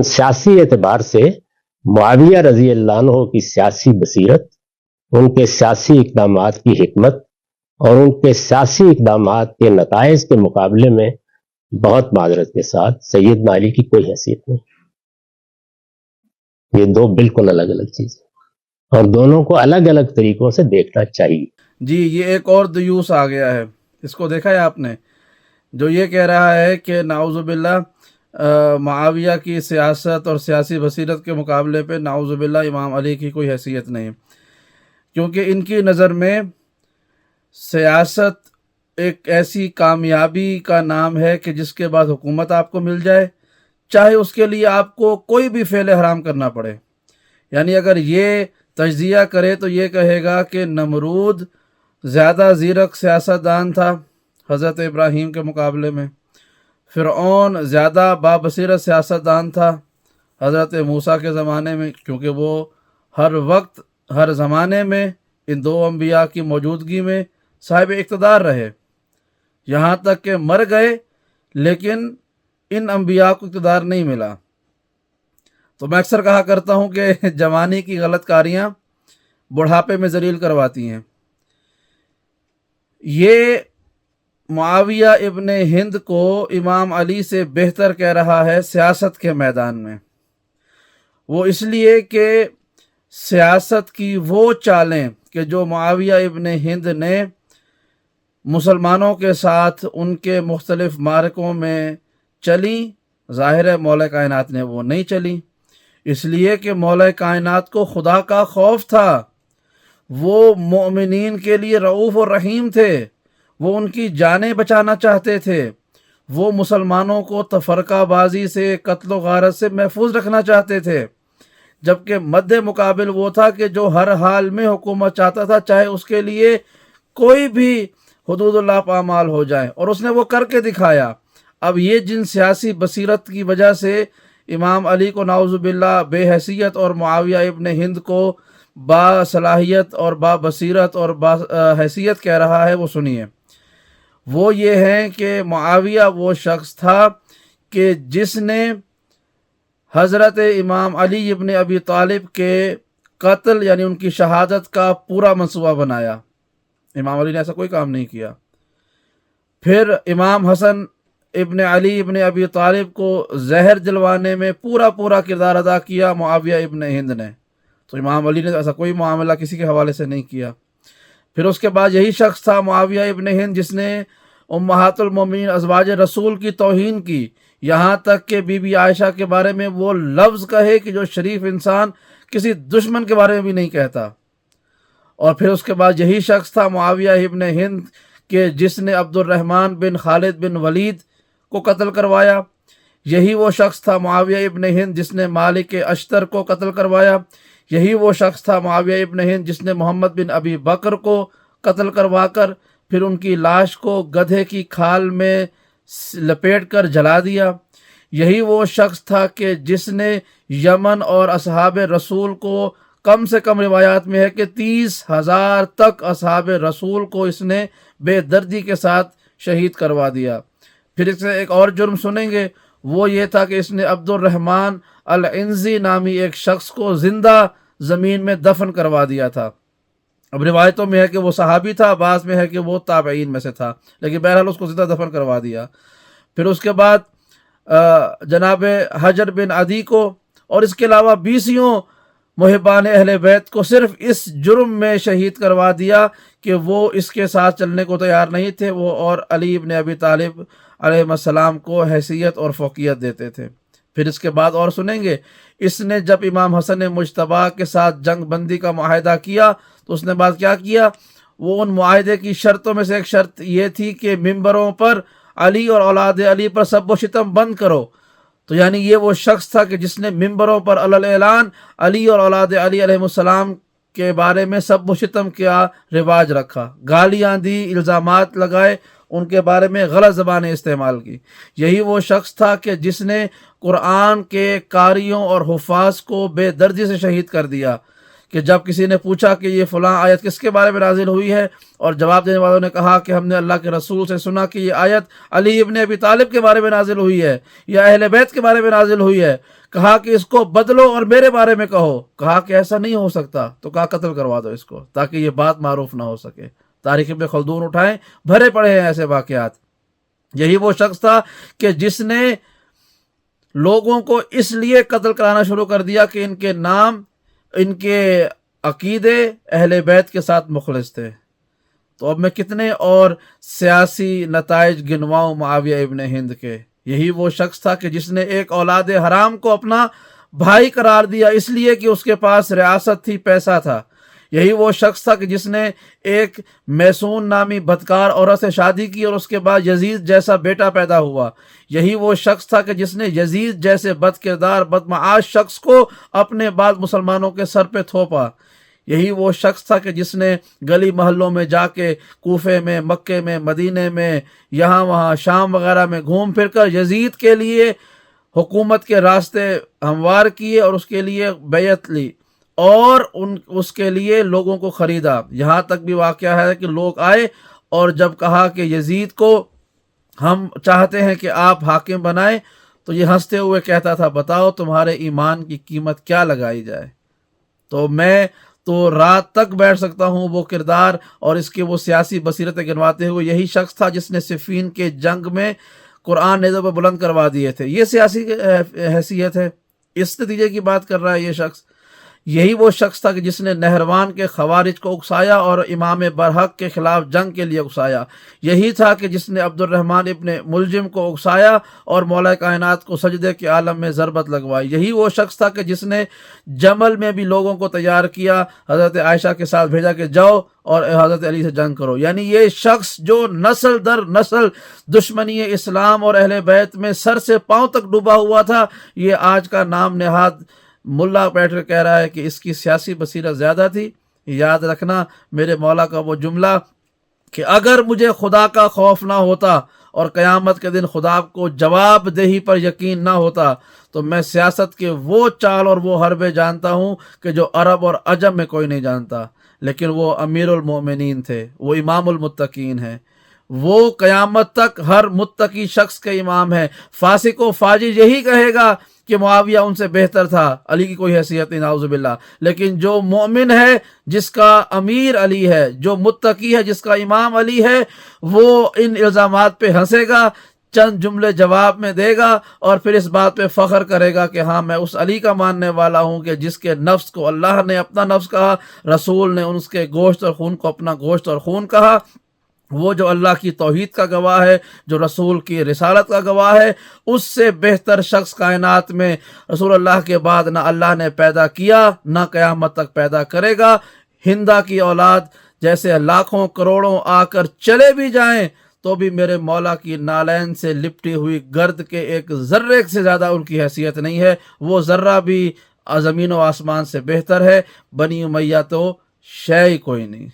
سیاسی اعتبار سے معاویہ رضی اللہ عنہ کی سیاسی بصیرت، ان کے سیاسی اقدامات کی حکمت اور ان کے سیاسی اقدامات کے نتائج کے مقابلے میں بہت معذرت کے ساتھ سیدنا علی کی کوئی حیثیت نہیں. یہ دو بالکل الگ الگ چیزیں اور دونوں کو الگ الگ طریقوں سے دیکھنا چاہیے. جی یہ ایک اور دیوس آ گیا ہے، اس کو دیکھا ہے آپ نے، جو یہ کہہ رہا ہے کہ نعوذ باللہ معاویہ کی سیاست اور سیاسی بصیرت کے مقابلے پہ نعوذ باللہ امام علی کی کوئی حیثیت نہیں، کیونکہ ان کی نظر میں سیاست ایک ایسی کامیابی کا نام ہے کہ جس کے بعد حکومت آپ کو مل جائے، چاہے اس کے لیے آپ کو کوئی بھی فعل حرام کرنا پڑے. یعنی اگر یہ تجزیہ کرے تو یہ کہے گا کہ نمرود زیادہ زیرک سیاستدان تھا حضرت ابراہیم کے مقابلے میں، فرعون زیادہ بابصیرت سیاستدان تھا حضرت موسیٰ کے زمانے میں، کیونکہ وہ ہر وقت ہر زمانے میں ان دو انبیاء کی موجودگی میں صاحب اقتدار رہے، یہاں تک کہ مر گئے لیکن ان انبیاء کو اقتدار نہیں ملا. تو میں اکثر کہا کرتا ہوں کہ جوانی کی غلط کاریاں بڑھاپے میں ذلیل کرواتی ہیں. یہ معاویہ ابن ہند کو امام علی سے بہتر کہہ رہا ہے سیاست کے میدان میں، وہ اس لیے کہ سیاست کی وہ چالیں کہ جو معاویہ ابن ہند نے مسلمانوں کے ساتھ ان کے مختلف معرکوں میں چلیں، ظاہر ہے مولا کائنات نے وہ نہیں چلیں، اس لیے کہ مولا کائنات کو خدا کا خوف تھا، وہ مومنین کے لیے رعوف اور رحیم تھے، وہ ان کی جانیں بچانا چاہتے تھے، وہ مسلمانوں کو تفرقہ بازی سے قتل و غارت سے محفوظ رکھنا چاہتے تھے، جبکہ مد مقابل وہ تھا کہ جو ہر حال میں حکومت چاہتا تھا چاہے اس کے لیے کوئی بھی حدود اللہ پامال ہو جائے، اور اس نے وہ کر کے دکھایا. اب یہ جن سیاسی بصیرت کی وجہ سے امام علی کو نعوذ باللہ بے حیثیت اور معاویہ ابن ہند کو با صلاحیت اور با بصیرت اور با حیثیت کہہ رہا ہے، وہ سنیے. وہ یہ ہے کہ معاویہ وہ شخص تھا کہ جس نے حضرت امام علی ابن ابی طالب کے قتل یعنی ان کی شہادت کا پورا منصوبہ بنایا. امام علی نے ایسا کوئی کام نہیں کیا. پھر امام حسن ابن علی ابن ابی طالب کو زہر دلوانے میں پورا کردار ادا کیا معاویہ ابن ہند نے، تو امام علی نے ایسا کوئی معاملہ کسی کے حوالے سے نہیں کیا. پھر اس کے بعد یہی شخص تھا معاویہ ابن ہند جس نے امہات المومنین ازواج رسول کی توہین کی، یہاں تک کہ بی بی عائشہ کے بارے میں وہ لفظ کہے کہ جو شریف انسان کسی دشمن کے بارے میں بھی نہیں کہتا. اور پھر اس کے بعد یہی شخص تھا معاویہ ابن ہند کہ جس نے عبد الرحمن بن خالد بن ولید کو قتل کروایا. یہی وہ شخص تھا معاویہ ابن ہند جس نے مالک اشتر کو قتل کروایا. یہی وہ شخص تھا معاویہ ابن ہند جس نے محمد بن ابی بکر کو قتل کروا کر پھر ان کی لاش کو گدھے کی کھال میں لپیٹ کر جلا دیا. یہی وہ شخص تھا کہ جس نے یمن اور اصحاب رسول کو کم سے کم روایات میں ہے کہ 30,000 تک اصحاب رسول کو اس نے بے دردی کے ساتھ شہید کروا دیا. پھر اس سے ایک اور جرم سنیں گے، وہ یہ تھا کہ اس نے عبد الرحمن العنزی نامی ایک شخص کو زندہ زمین میں دفن کروا دیا تھا. اب روایتوں میں ہے کہ وہ صحابی تھا، بعض میں ہے کہ وہ تابعین میں سے تھا، لیکن بہرحال اس کو زندہ دفن کروا دیا. پھر اس کے بعد جناب حجر بن عدی کو اور اس کے علاوہ 20 محبان اہل بیت کو صرف اس جرم میں شہید کروا دیا کہ وہ اس کے ساتھ چلنے کو تیار نہیں تھے، وہ اور علی ابن ابی طالب علیہ السلام کو حیثیت اور فوقیت دیتے تھے. پھر اس کے بعد اور سنیں گے، اس نے جب امام حسن مجتبیٰ کے ساتھ جنگ بندی کا معاہدہ کیا تو اس نے بعد کیا کیا، وہ ان معاہدے کی شرطوں میں سے ایک شرط یہ تھی کہ ممبروں پر علی اور اولاد علی پر سب و شتم بند کرو. تو یعنی یہ وہ شخص تھا کہ جس نے ممبروں پر علی اعلان علی اور اولاد علی علیہ السلام کے بارے میں سب و شتم کیا رواج رکھا، گالیاں دی، الزامات لگائے، ان کے بارے میں غلط زبانیں استعمال کی. یہی وہ شخص تھا کہ جس نے قرآن کے قاریوں اور حفاظ کو بے دردی سے شہید کر دیا. کہ جب کسی نے پوچھا کہ یہ فلاں آیت کس کے بارے میں نازل ہوئی ہے، اور جواب دینے والوں نے کہا کہ ہم نے اللہ کے رسول سے سنا کہ یہ آیت علی ابن ابی طالب کے بارے میں نازل ہوئی ہے یا اہل بیت کے بارے میں نازل ہوئی ہے، کہا کہ اس کو بدلو اور میرے بارے میں کہو، کہا کہ ایسا نہیں ہو سکتا، تو کہا قتل کروا دو اس کو تاکہ یہ بات معروف نہ ہو سکے۔ تاریخ ابن خلدون اٹھائیں، بھرے پڑے ہیں ایسے واقعات۔ یہی وہ شخص تھا کہ جس نے لوگوں کو اس لیے قتل کرانا شروع کر دیا کہ ان کے نام، ان کے عقیدے اہل بیت کے ساتھ مخلص تھے۔ تو اب میں کتنے اور سیاسی نتائج گنواؤں معاویہ ابن ہند کے۔ یہی وہ شخص تھا کہ جس نے ایک اولاد حرام کو اپنا بھائی قرار دیا اس لیے کہ اس کے پاس ریاست تھی، پیسہ تھا۔ یہی وہ شخص تھا کہ جس نے ایک میسون نامی بدکار عورت سے شادی کی اور اس کے بعد یزید جیسا بیٹا پیدا ہوا۔ یہی وہ شخص تھا کہ جس نے یزید جیسے بد کردار بدمعاش شخص کو اپنے بعد مسلمانوں کے سر پہ تھوپا۔ یہی وہ شخص تھا کہ جس نے گلی محلوں میں جا کے کوفے میں، مکے میں، مدینے میں، یہاں وہاں شام وغیرہ میں گھوم پھر کر یزید کے لیے حکومت کے راستے ہموار کیے اور اس کے لیے بیعت لی اور اس کے لیے لوگوں کو خریدا۔ یہاں تک بھی واقعہ ہے کہ لوگ آئے اور جب کہا کہ یزید کو ہم چاہتے ہیں کہ آپ حاکم بنائیں، تو یہ ہنستے ہوئے کہتا تھا بتاؤ تمہارے ایمان کی قیمت کیا لگائی جائے۔ تو میں تو رات تک بیٹھ سکتا ہوں وہ کردار اور اس کے وہ سیاسی بصیرتیں گنواتے ہوئے۔ یہی شخص تھا جس نے صفین کے جنگ میں قرآن نیزوں پہ بلند کروا دیے تھے۔ یہ سیاسی حیثیت ہے، اس نتیجے کی بات کر رہا ہے یہ شخص۔ یہی وہ شخص تھا کہ جس نے نہروان کے خوارج کو اکسایا اور امام برحق کے خلاف جنگ کے لیے اکسایا۔ یہی تھا کہ جس نے عبد الرحمن ابن ملجم کو اکسایا اور مولا کائنات کو سجدے کے عالم میں ضربت لگوائی۔ یہی وہ شخص تھا کہ جس نے جمل میں بھی لوگوں کو تیار کیا، حضرت عائشہ کے ساتھ بھیجا کہ جاؤ اور حضرت علی سے جنگ کرو۔ یعنی یہ شخص جو نسل در نسل دشمنی اسلام اور اہل بیت میں سر سے پاؤں تک ڈوبا ہوا تھا، یہ آج کا نام نہاد ملا بیٹھ کر کہہ رہا ہے کہ اس کی سیاسی بصیرت زیادہ تھی۔ یاد رکھنا میرے مولا کا وہ جملہ کہ اگر مجھے خدا کا خوف نہ ہوتا اور قیامت کے دن خدا کو جواب دہی پر یقین نہ ہوتا تو میں سیاست کے وہ چال اور وہ حربے جانتا ہوں کہ جو عرب اور عجم میں کوئی نہیں جانتا۔ لیکن وہ امیر المومنین تھے، وہ امام المتقین ہیں، وہ قیامت تک ہر متقی شخص کے امام ہیں۔ فاسق و فاجر یہی کہے گا کہ معاویہ ان سے بہتر تھا، علی کی کوئی حیثیت نہیں، نعوذ باللہ۔ لیکن جو مومن ہے، جس کا امیر علی ہے، جو متقی ہے، جس کا امام علی ہے، وہ ان الزامات پہ ہنسے گا، چند جملے جواب میں دے گا اور پھر اس بات پہ فخر کرے گا کہ ہاں میں اس علی کا ماننے والا ہوں کہ جس کے نفس کو اللہ نے اپنا نفس کہا، رسول نے اس کے گوشت اور خون کو اپنا گوشت اور خون کہا۔ وہ جو اللہ کی توحید کا گواہ ہے، جو رسول کی رسالت کا گواہ ہے، اس سے بہتر شخص کائنات میں رسول اللہ کے بعد نہ اللہ نے پیدا کیا نہ قیامت تک پیدا کرے گا۔ ہندا کی اولاد جیسے لاکھوں کروڑوں آ کر چلے بھی جائیں تو بھی میرے مولا کی نالین سے لپٹی ہوئی گرد کے ایک ذرے سے زیادہ ان کی حیثیت نہیں ہے۔ وہ ذرہ بھی زمین و آسمان سے بہتر ہے، بنی امیہ تو شے ہی کوئی نہیں۔